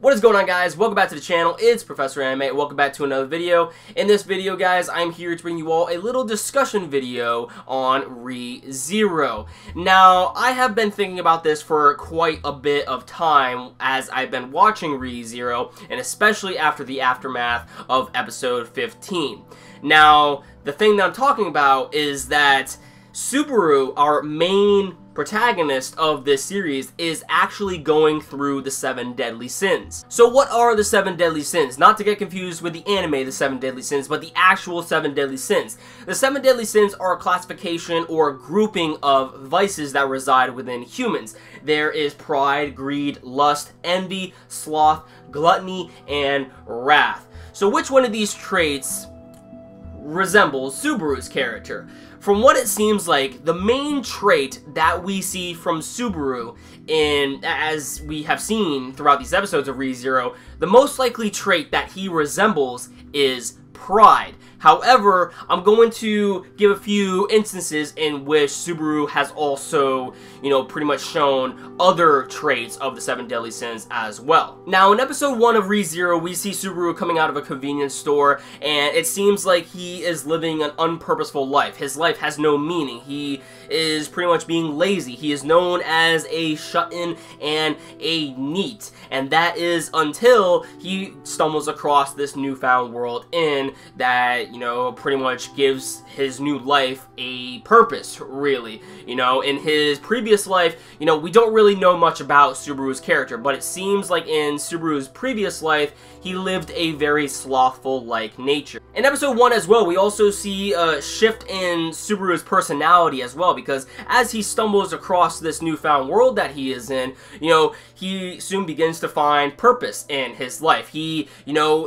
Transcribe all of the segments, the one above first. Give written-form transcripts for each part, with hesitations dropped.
What is going on, guys? Welcome back to the channel. It's Professor Anime. Welcome back to another video. In this video, guys, I'm here to bring you all a little discussion video on Re:Zero. Now, I have been thinking about this for quite a bit of time as I've been watching Re:Zero, and especially after the aftermath of episode 15. Now, the thing that I'm talking about is that Subaru, our main protagonist of this series, is actually going through the 7 deadly sins. So what are the 7 deadly sins? Not to get confused with the anime, the 7 deadly sins, but the actual 7 deadly sins. The 7 deadly sins are a classification or grouping of vices that reside within humans. There is pride, greed, lust, envy, sloth, gluttony, and wrath. So which one of these traits resembles Subaru's character? From what it seems like, the main trait that we see from Subaru, as we have seen throughout these episodes of Re:Zero, the most likely trait that he resembles is pride. However, I'm going to give a few instances in which Subaru has also, pretty much shown other traits of the 7 deadly sins as well. Now, in episode 1 of Re:Zero, we see Subaru coming out of a convenience store, and it seems like he is living an unpurposeful life. His life has no meaning. He is pretty much being lazy. He is known as a shut-in and a NEET, and that is until he stumbles across this newfound world inn that, pretty much gives his new life a purpose, really. In his previous life, we don't really know much about Subaru's character, but it seems like in Subaru's previous life, he lived a very slothful-like nature. In episode 1 as well, we also see a shift in Subaru's personality as well, because as he stumbles across this newfound world that he is in, he soon begins to find purpose in his life. He,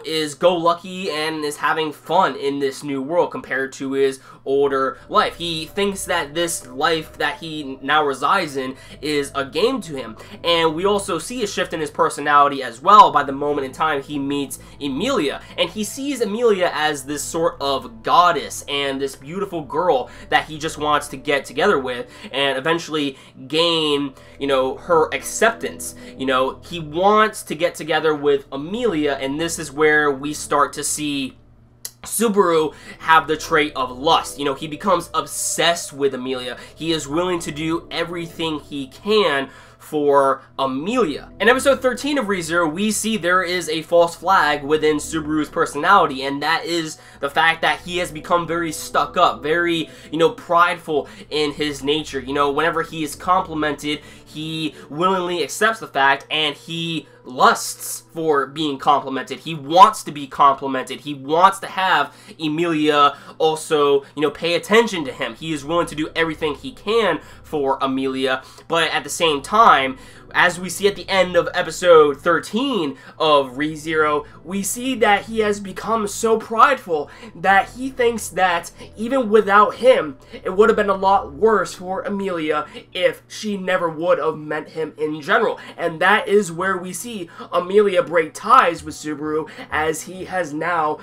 is go-lucky and is having fun in this new world compared to his older life. He thinks that this life that he now resides in is a game to him. And we also see a shift in his personality as well by the moment in time he meets Emilia. And he sees Emilia as this sort of goddess and this beautiful girl that he just wants to get together with and eventually gain, her acceptance. He wants to get together with Emilia, and this is where we start to see Subaru have the trait of lust. He becomes obsessed with Emilia. He is willing to do everything he can for Emilia. In episode 13 of Re:Zero, we see there is a false flag within Subaru's personality, and that is the fact that he has become very stuck up, very, prideful in his nature. Whenever he is complimented, he willingly accepts the fact, and he lusts for being complimented. He wants to be complimented. He wants to have Emilia also, pay attention to him. He is willing to do everything he can for Emilia, but at the same time, as we see at the end of episode 13 of Re:Zero, we see that he has become so prideful that he thinks that even without him, it would have been a lot worse for Emilia if she never would have met him in general. And that is where we see Emilia break ties with Subaru as he has now,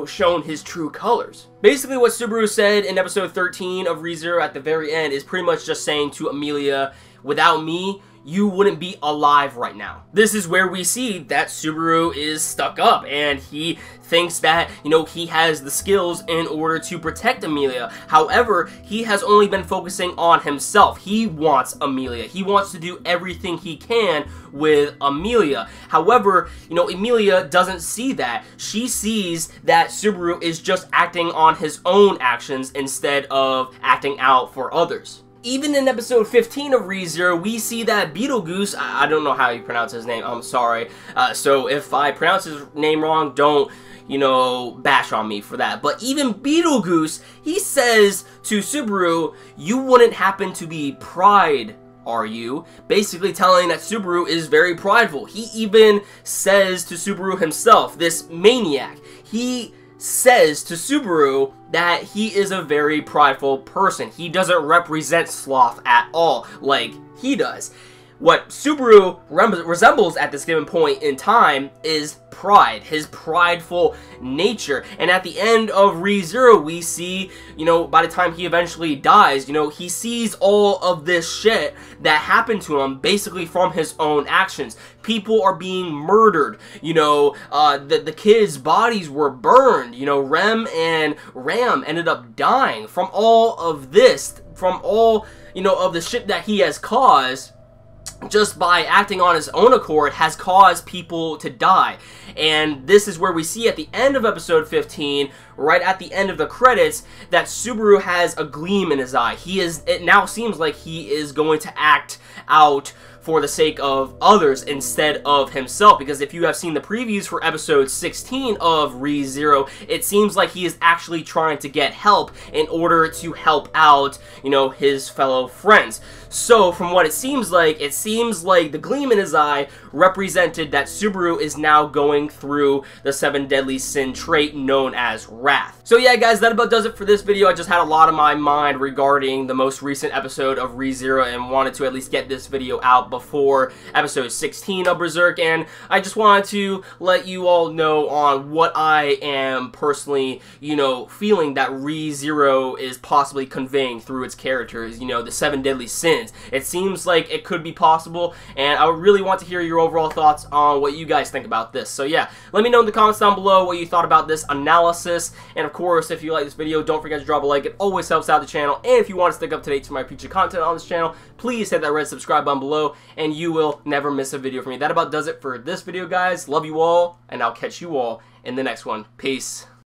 shown his true colors. Basically, what Subaru said in episode 13 of Re:Zero at the very end is pretty much just saying to Emilia, without me, you wouldn't be alive right now. This is where we see that Subaru is stuck up, and he thinks that, he has the skills in order to protect Emilia. However, he has only been focusing on himself. He wants Emilia. He wants to do everything he can with Emilia. However, Emilia doesn't see that. She sees that Subaru is just acting on his own actions instead of acting out for others. Even in episode 15 of Re:Zero, we see that Beetlejuice, I don't know how you pronounce his name, I'm sorry. So if I pronounce his name wrong, don't, bash on me for that. But even Beetlejuice, he says to Subaru, you wouldn't happen to be pride, are you? Basically telling that Subaru is very prideful. He even says to Subaru himself, this maniac, he says to Subaru that he is a very prideful person. He doesn't represent sloth at all like he does. what Subaru resembles at this given point in time is pride, his prideful nature. And at the end of ReZero, we see, you know, by the time he eventually dies, you know, he sees all of this shit that happened to him basically from his own actions. People are being murdered, you know, the kids' bodies were burned, you know, Rem and Ram ended up dying from all of this, from all, you know, of the shit that he has caused. Just by acting on his own accord has caused people to die. And this is where we see at the end of episode 15, right at the end of the credits, that Subaru has a gleam in his eye. It now seems like he is going to act out for the sake of others instead of himself, because if you have seen the previews for episode 16 of ReZero, it seems like he is actually trying to get help in order to help out, you know, his fellow friends. So from what it seems like the gleam in his eye represented that Subaru is now going through the 7 deadly sin trait known as wrath. So yeah, guys, that about does it for this video. I just had a lot on my mind regarding the most recent episode of ReZero and wanted to at least get this video out before episode 16 of Berserk, and I just wanted to let you all know on what I am personally, you know, feeling that ReZero is possibly conveying through its characters, you know, the 7 deadly sins. It seems like it could be possible, and I really want to hear your overall thoughts on what you guys think about this. So yeah, let me know in the comments down below what you thought about this analysis, and of course, if you like this video, don't forget to drop a like. It always helps out the channel, and if you want to stick up to date to my future content on this channel, please hit that red subscribe button below, and you will never miss a video from me. That about does it for this video, guys. Love you all, and I'll catch you all in the next one. Peace.